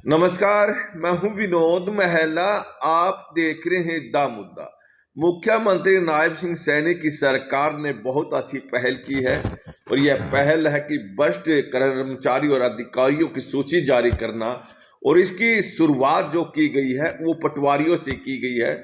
नमस्कार, मैं हूं विनोद महला। आप देख रहे हैं दा मुद्दा। मुख्यमंत्री नायब सिंह सैनी की सरकार ने बहुत अच्छी पहल की है और यह पहल है कि भ्रष्ट कर्मचारी और अधिकारियों की सूची जारी करना। और इसकी शुरुआत जो की गई है वो पटवारियों से की गई है।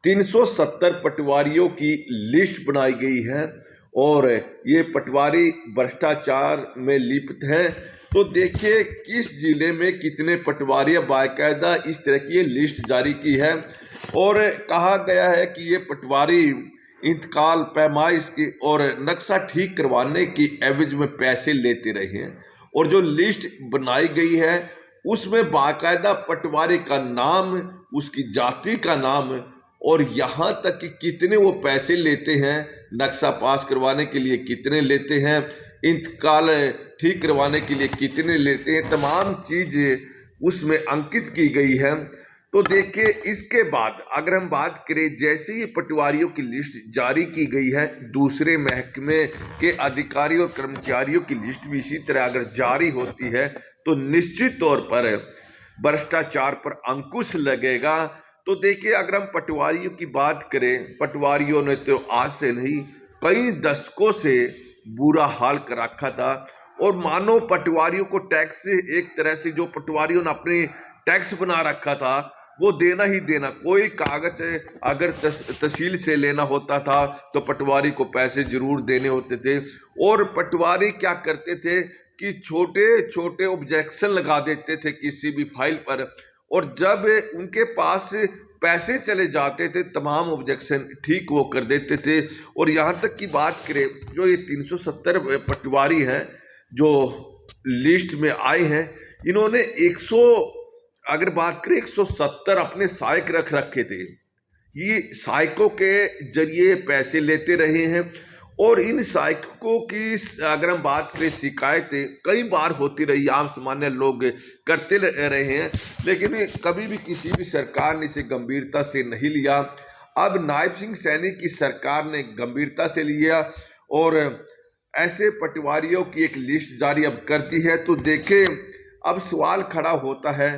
370 पटवारियों की लिस्ट बनाई गई है और ये पटवारी भ्रष्टाचार में लिप्त हैं। तो देखिए किस जिले में कितने पटवारी, बाकायदा इस तरह की ये लिस्ट जारी की है और कहा गया है कि ये पटवारी इंतकाल, पैमाइश की और नक्शा ठीक करवाने की एवज में पैसे लेते रहे हैं। और जो लिस्ट बनाई गई है उसमें बाकायदा पटवारी का नाम, उसकी जाति का नाम और यहाँ तक कि कितने वो पैसे लेते हैं, नक्शा पास करवाने के लिए कितने लेते हैं, इंतकाल ठीक करवाने के लिए कितने लेते हैं, तमाम चीज़ उसमें अंकित की गई है। तो देखिए इसके बाद अगर हम बात करें, जैसे ही पटवारियों की लिस्ट जारी की गई है, दूसरे महकमे के अधिकारी और कर्मचारियों की लिस्ट भी इसी तरह अगर जारी होती है तो निश्चित तौर पर भ्रष्टाचार पर अंकुश लगेगा। तो देखिए अगर हम पटवारियों की बात करें, पटवारियों ने तो आज से नहीं कई दशकों से बुरा हाल कर रखा था। और मानो पटवारियों को टैक्स, एक तरह से जो पटवारियों ने अपने टैक्स बना रखा था वो देना ही देना। कोई कागज अगर तहसील से लेना होता था तो पटवारी को पैसे जरूर देने होते थे। और पटवारी क्या करते थे कि छोटे छोटे ऑब्जेक्शन लगा देते थे किसी भी फाइल पर, और जब उनके पास पैसे चले जाते थे तमाम ऑब्जेक्शन ठीक वो कर देते थे। और यहाँ तक की बात करें, जो ये 370 पटवारी हैं जो लिस्ट में आए हैं, इन्होंने 100, अगर बात करें 170 अपने सहायक रख रखे थे। ये सहायकों के जरिए पैसे लेते रहे हैं और इन सहायकों की अगर हम बात करें, शिकायतें कई बार होती रही, आम सामान्य लोग करते रहे हैं, लेकिन कभी भी किसी भी सरकार ने इसे गंभीरता से नहीं लिया। अब नायब सिंह सैनी की सरकार ने गंभीरता से लिया और ऐसे पटवारियों की एक लिस्ट जारी अब कर दी है। तो देखें अब सवाल खड़ा होता है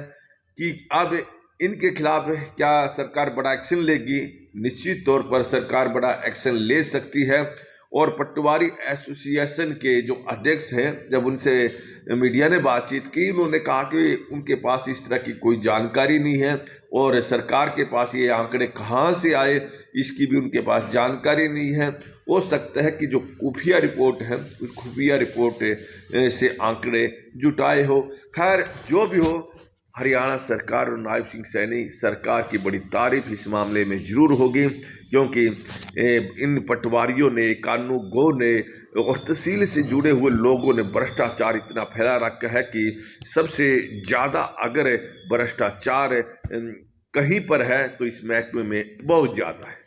कि अब इनके खिलाफ क्या सरकार बड़ा एक्शन लेगी। निश्चित तौर पर सरकार बड़ा एक्शन ले सकती है। और पटवारी एसोसिएशन के जो अध्यक्ष हैं, जब उनसे मीडिया ने बातचीत की, उन्होंने कहा कि उनके पास इस तरह की कोई जानकारी नहीं है और सरकार के पास ये आंकड़े कहाँ से आए इसकी भी उनके पास जानकारी नहीं है। हो सकता है कि जो खुफिया रिपोर्ट है उस खुफिया रिपोर्ट से आंकड़े जुटाए हो। खैर जो भी हो, हरियाणा सरकार और नायब सिंह सैनी सरकार की बड़ी तारीफ इस मामले में जरूर होगी, क्योंकि इन पटवारियों ने, कानूनगो ने और तहसील से जुड़े हुए लोगों ने भ्रष्टाचार इतना फैला रखा है कि सबसे ज़्यादा अगर भ्रष्टाचार कहीं पर है तो इस महकमे में बहुत ज़्यादा है।